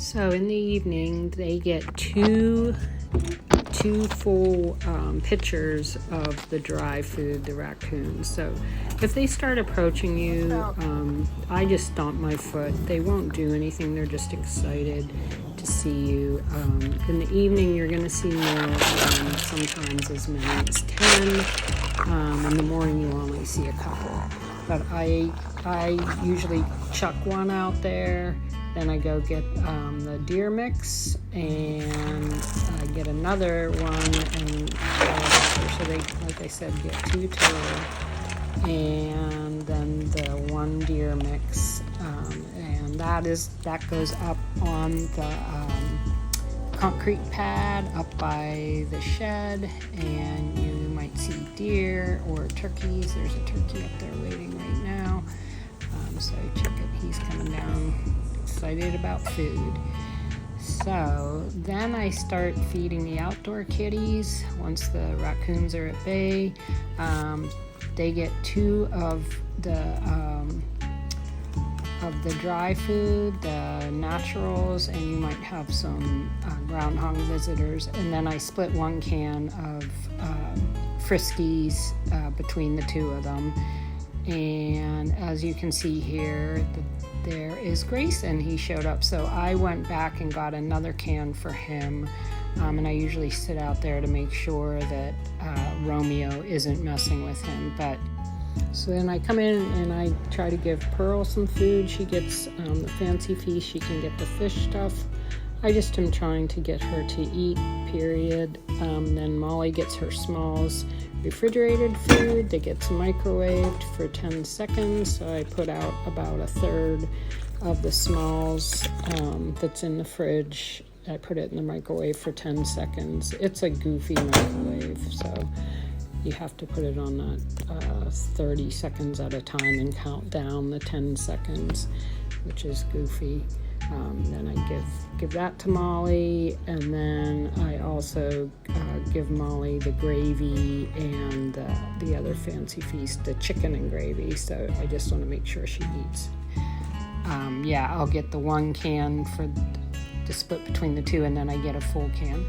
So in the evening, they get two full pitchers of the dry food, the raccoons. So if they start approaching you, I just stomp my foot. They won't do anything. They're just excited to see you. In the evening, you're going to see more, sometimes as many as 10. In the morning, you only see a couple. But I usually chuck one out there. Then I go get the deer mix, and I get another one, and so they, like I said, get 2 total, and then the 1 deer mix, and that goes up on the concrete pad up by the shed, and you might see deer or turkeys. There's a turkey up there waiting right now, so I check it. He's coming down, excited about food. So then I start feeding the outdoor kitties. Once the raccoons are at bay, they get 2 of the dry food, the naturals, and you might have some groundhog visitors. And then I split 1 can of Friskies between the 2 of them. And as you can see here, there is Grayson. He showed up, so I went back and got another can for him, and I usually sit out there to make sure that Romeo isn't messing with him. But so then I come in and I try to give Pearl some food. She gets the fancy feast. She can get the fish stuff. I just am trying to get her to eat, period. Then Molly gets her Smalls refrigerated food. They get microwaved for 10 seconds. So I put out about 1/3 of the Smalls that's in the fridge. I put it in the microwave for 10 seconds. It's a goofy microwave, so you have to put it on that 30 seconds at a time and count down the 10 seconds, which is goofy. Then I give that to Molly, and then I also give Molly the gravy and the other fancy feast, the chicken and gravy. So I just want to make sure she eats. I'll get the 1 can to split between the 2, and then I get a full can.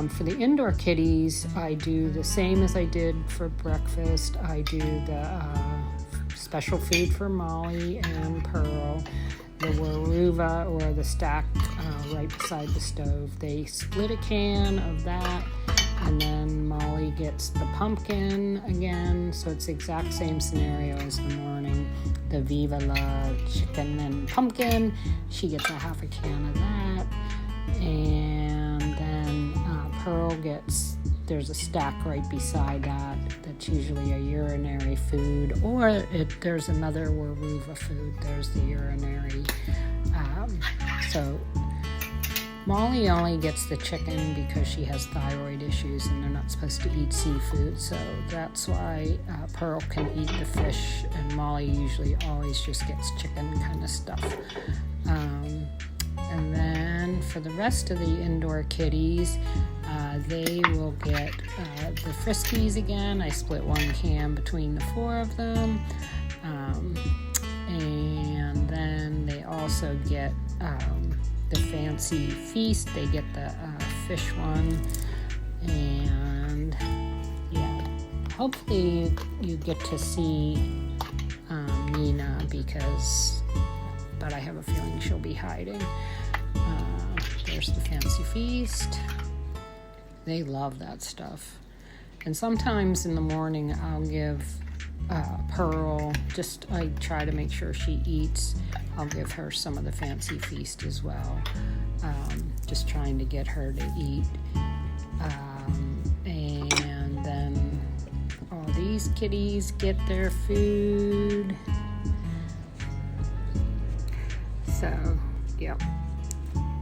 For the indoor kitties, I do the same as I did for breakfast. I do the special food for Molly and Pearl, the Waruva or the stack right beside the stove. They split a can of that, and then Molly gets the pumpkin again, so it's the exact same scenario as the morning. The Viva La chicken and pumpkin, she gets a half a can of that, and then Pearl gets, there's a stack right beside that that's usually a urinary food, or there's another Waruva food. There's the urinary. So Molly only gets the chicken because she has thyroid issues and they're not supposed to eat seafood, so that's why Pearl can eat the fish, and Molly usually always just gets chicken kind of stuff. And then for the rest of the indoor kitties, they will get the Friskies again. I split 1 can between the 4 of them. And then they also get the fancy feast. They get the fish one. And hopefully you get to see Nina, but I have a feeling she'll be hiding. There's the fancy feast. They love that stuff. And sometimes in the morning I'll give Pearl, I try to make sure she eats. I'll give her some of the fancy feast as well. Just trying to get her to eat. And then all these kitties get their food. So, yep.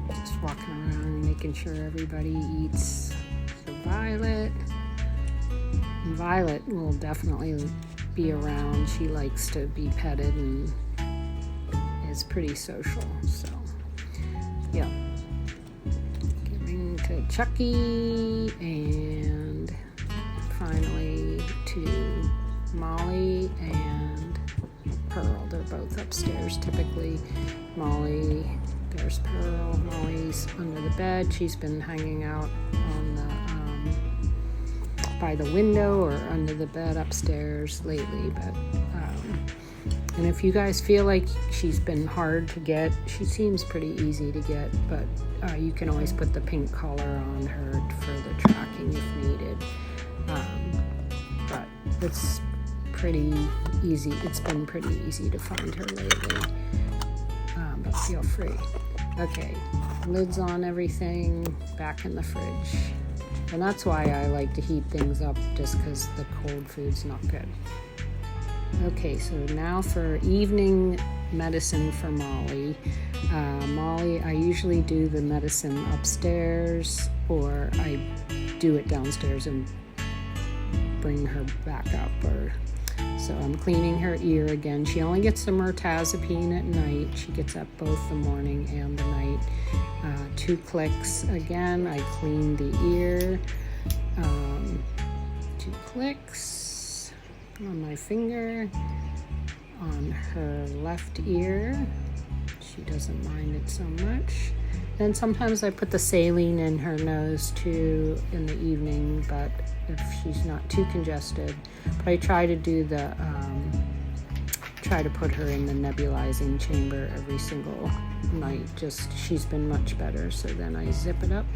Just walking around making sure everybody eats. So Violet will definitely be around. She likes to be petted and is pretty social. So, yeah. Giving to Chucky, and finally to Molly and Pearl. They're both upstairs. Typically, Molly There's Pearl. Molly's under the bed. She's been hanging out on the by the window or under the bed upstairs lately. But and if you guys feel like she's been hard to get, she seems pretty easy to get. But you can always put the pink collar on her for the tracking if needed. But it's pretty easy. It's been pretty easy to find her lately. But feel free. Okay, lids on everything, back in the fridge. And that's why I like to heat things up, just because the cold food's not good. Okay, so now for evening medicine for Molly. Molly, I usually do the medicine upstairs, or I do it downstairs and bring her back up. So I'm cleaning her ear again. She only gets the mirtazapine at night. She gets up both the morning and the night. 2 clicks again. I clean the ear. 2 clicks on my finger on her left ear. She doesn't mind it so much. Then sometimes I put the saline in her nose too in the evening, but if she's not too congested. But I try to do the try to put her in the nebulizing chamber every single night. Just she's been much better. So then I zip it up,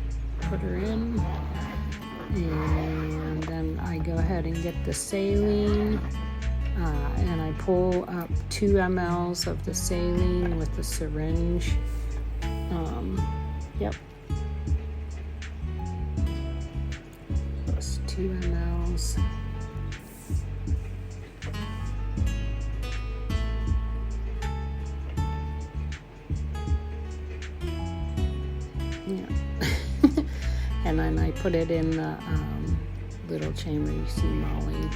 put her in, and then I go ahead and get the saline, and I pull up 2 mLs of the saline with the syringe. Yep. Plus 2 mLs. Yeah. And then I put it in the little chamber. You see Molly.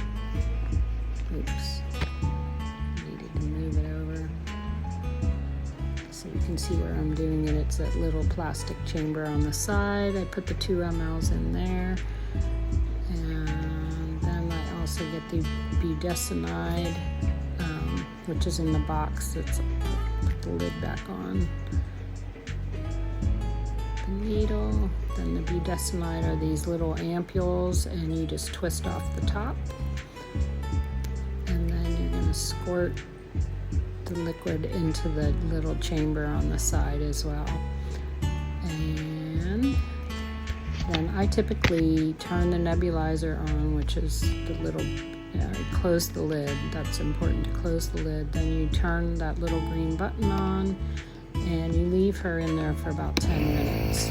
Oops. Needed to move it over. So you can see where I'm doing it. It's that little plastic chamber on the side. I put the 2 mLs in there. And then I also get the budesonide, which is in the box. That's put the lid back on. The needle. Then the budesonide are these little ampules, and you just twist off the top. And then you're going to squirt the liquid into the little chamber on the side as well. And then I typically turn the nebulizer on, which is the little, close the lid. That's important to close the lid. Then you turn that little green button on, and you leave her in there for about 10 minutes.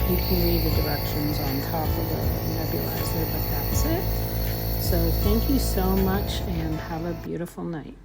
You can read the directions on top of the nebulizer, but that's it. So thank you so much, and have a beautiful night.